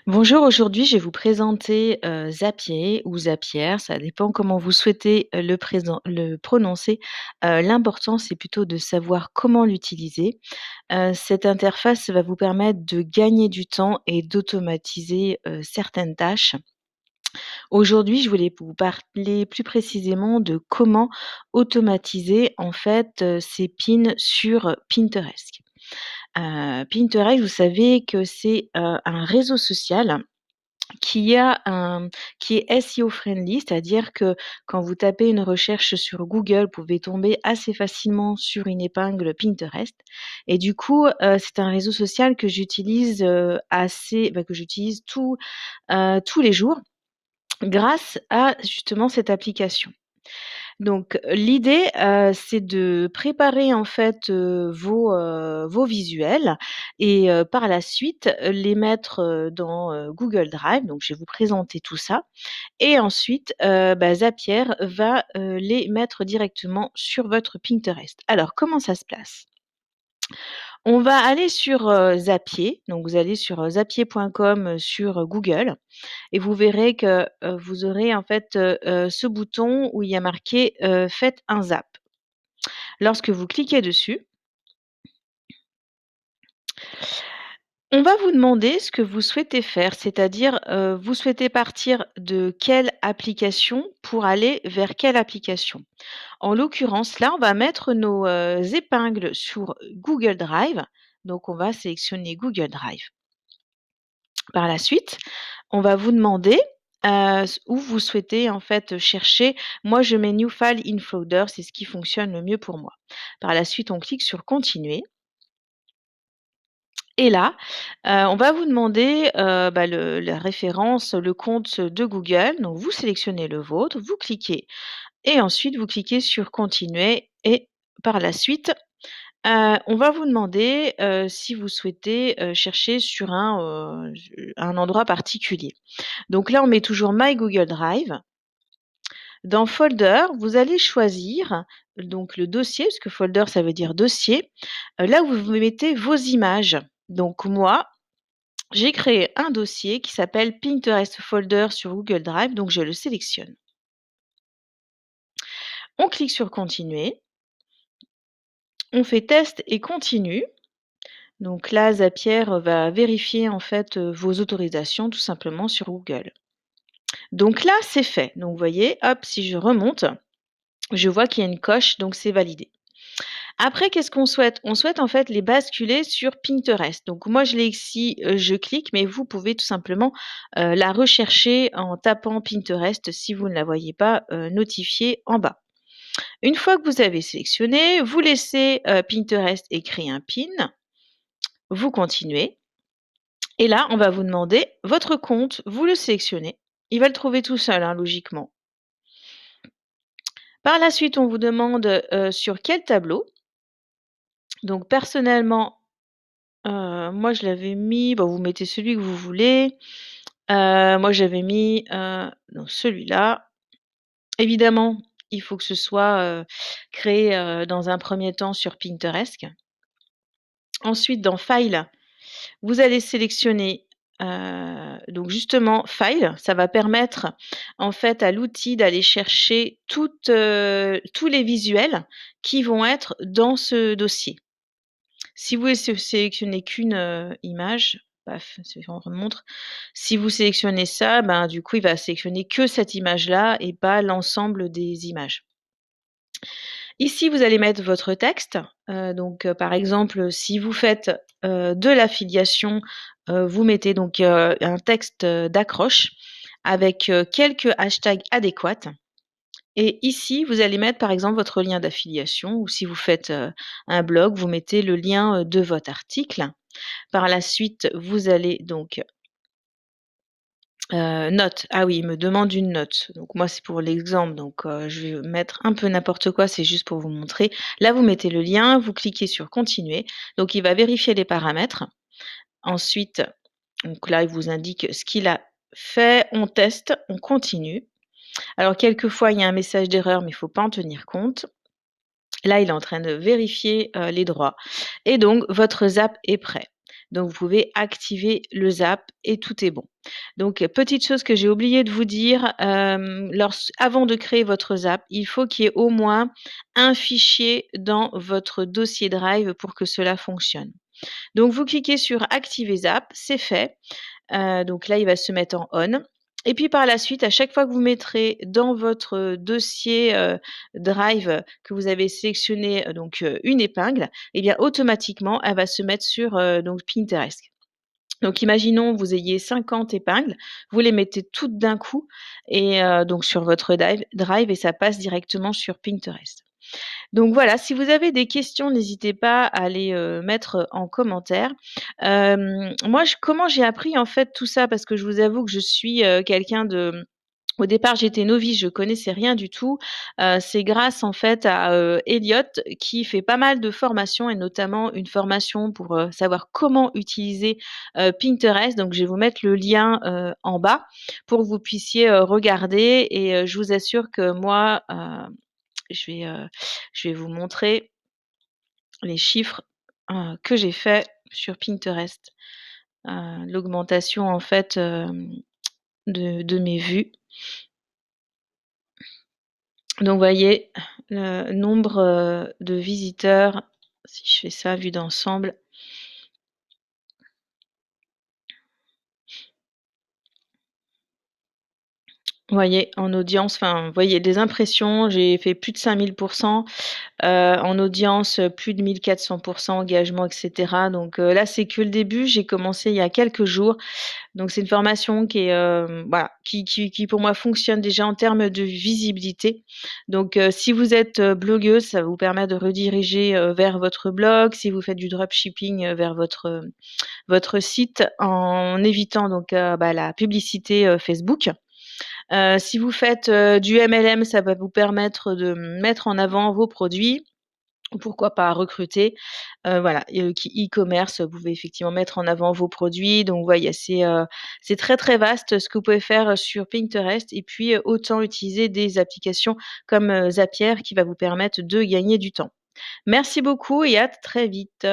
Bonjour, aujourd'hui je vais vous présenter, Zapier ou Zapier, ça dépend comment vous souhaitez, le prononcer. L'important c'est plutôt de savoir comment l'utiliser. Cette interface va vous permettre de gagner du temps et d'automatiser, certaines tâches. Aujourd'hui, je voulais vous parler plus précisément de comment automatiser en fait, ces pins sur Pinterest. Pinterest, vous savez que c'est, un réseau social qui a un qui est SEO friendly, c'est-à-dire que quand vous tapez une recherche sur Google, vous pouvez tomber assez facilement sur une épingle Pinterest et du coup, c'est un réseau social que j'utilise, que j'utilise tous les jours grâce à justement cette application. Donc l'idée, c'est de préparer en fait, vos visuels et par la suite, les mettre, dans, Google Drive. Donc je vais vous présenter tout ça et ensuite, Zapier va, les mettre directement sur votre Pinterest. Alors comment ça se passe? On va aller sur, Zapier, donc vous allez sur, zapier.com, sur, Google et vous verrez que, vous aurez en fait, ce bouton où il y a marqué, «Faites un zap». Lorsque vous cliquez dessus, on va vous demander ce que vous souhaitez faire, c'est-à-dire, vous souhaitez partir de quelle application pour aller vers quelle application. En l'occurrence, là, on va mettre nos, épingles sur Google Drive, donc on va sélectionner Google Drive. Par la suite, on va vous demander, où vous souhaitez en fait chercher. Moi, je mets New File in Folder, c'est ce qui fonctionne le mieux pour moi. Par la suite, on clique sur Continuer et là, on va vous demander, le la référence, le compte de Google. Donc vous sélectionnez le vôtre, vous cliquez et ensuite vous cliquez sur Continuer et par la suite, on va vous demander, si vous souhaitez, chercher sur un endroit particulier. Donc là, on met toujours My Google Drive. Dans Folder, vous allez choisir donc le dossier, parce que folder, ça veut dire dossier, là où vous mettez vos images. Donc moi, j'ai créé un dossier qui s'appelle Pinterest Folder sur Google Drive, donc je le sélectionne. On clique sur Continuer, on fait test et continue. Donc là, Zapier va vérifier en fait, vos autorisations tout simplement sur Google. Donc là, c'est fait. Donc vous voyez, hop, si je remonte, je vois qu'il y a une coche, donc c'est validé. Après, qu'est-ce qu'on souhaite? On souhaite en fait les basculer sur Pinterest. Donc moi, je l'ai ici, je clique, mais vous pouvez tout simplement, la rechercher en tapant Pinterest si vous ne la voyez pas, notifiée en bas. Une fois que vous avez sélectionné, vous laissez, Pinterest et créer un pin, vous continuez et là, on va vous demander votre compte, vous le sélectionnez. Il va le trouver tout seul, hein, logiquement. Par la suite, on vous demande, sur quel tableau. Donc personnellement, moi je l'avais mis, vous mettez celui que vous voulez. Moi j'avais mis, non celui-là. Évidemment, il faut que ce soit, créé, dans un premier temps sur Pinterest. Ensuite dans File, vous allez sélectionner, donc justement File, ça va permettre en fait à l'outil d'aller chercher tous les visuels qui vont être dans ce dossier. Si vous sélectionnez qu'une, image, paf, on remontre. Si vous sélectionnez ça, ben, du coup, il va sélectionner que cette image-là et pas l'ensemble des images. Ici, vous allez mettre votre texte, par exemple, si vous faites, de l'affiliation, vous mettez donc, un texte, d'accroche avec, quelques hashtags adéquats. Et ici, vous allez mettre, par exemple, votre lien d'affiliation ou si vous faites, un blog, vous mettez le lien, de votre article. Par la suite, vous allez donc, note. Ah oui, il me demande une note. Donc moi, c'est pour l'exemple, donc je vais mettre un peu n'importe quoi, c'est juste pour vous montrer. Là, vous mettez le lien, vous cliquez sur continuer. Donc il va vérifier les paramètres. Ensuite, donc là, il vous indique ce qu'il a fait. On teste, on continue. Alors quelquefois, il y a un message d'erreur, mais il ne faut pas en tenir compte. Là, il est en train de vérifier, les droits et donc votre zap est prêt. Donc vous pouvez activer le Zap et tout est bon. Donc, petite chose que j'ai oublié de vous dire, avant de créer votre Zap, il faut qu'il y ait au moins un fichier dans votre dossier Drive pour que cela fonctionne. Donc vous cliquez sur activer Zap, c'est fait. Donc là, il va se mettre en on et puis par la suite, à chaque fois que vous mettrez dans votre dossier, Drive que vous avez sélectionné, une épingle et bien automatiquement, elle va se mettre sur, donc Pinterest. Donc imaginons vous ayez 50 épingles, vous les mettez toutes d'un coup et donc sur votre drive et ça passe directement sur Pinterest. Donc voilà, si vous avez des questions, n'hésitez pas à les, mettre en commentaire. Moi, comment j'ai appris en fait tout ça? Parce que je vous avoue que je suis, quelqu'un de au départ, j'étais novice, je connaissais rien du tout. C'est grâce en fait à, Elliot qui fait pas mal de formations et notamment une formation pour, savoir comment utiliser, Pinterest. Donc je vais vous mettre le lien, en bas pour que vous puissiez, regarder et je vous assure que moi, je vais vous montrer les chiffres, que j'ai fait sur Pinterest. L'augmentation en fait, de mes vues. Donc vous voyez le nombre, de visiteurs, si je fais ça vue d'ensemble. Vous voyez en audience, enfin, vous voyez des impressions, j'ai fait plus de 5000 en audience, plus de 1400 engagement et cetera. Donc là, c'est que le début. J'ai commencé il y a quelques jours. Donc c'est une formation qui est, voilà, qui pour moi fonctionne déjà en termes de visibilité. Donc si vous êtes, blogueuse, ça va vous permettre de rediriger, vers votre blog. Si vous faites du dropshipping, vers votre site en évitant donc, la publicité, Facebook. Si vous faites, du MLM, ça va vous permettre de mettre en avant vos produits. Pourquoi pas recruter? Voilà, e-commerce, vous pouvez effectivement mettre en avant vos produits. Donc vous voyez, c'est très, très vaste ce que vous pouvez faire, sur Pinterest et puis, autant utiliser des applications comme, Zapier qui va vous permettre de gagner du temps. Merci beaucoup et à très vite.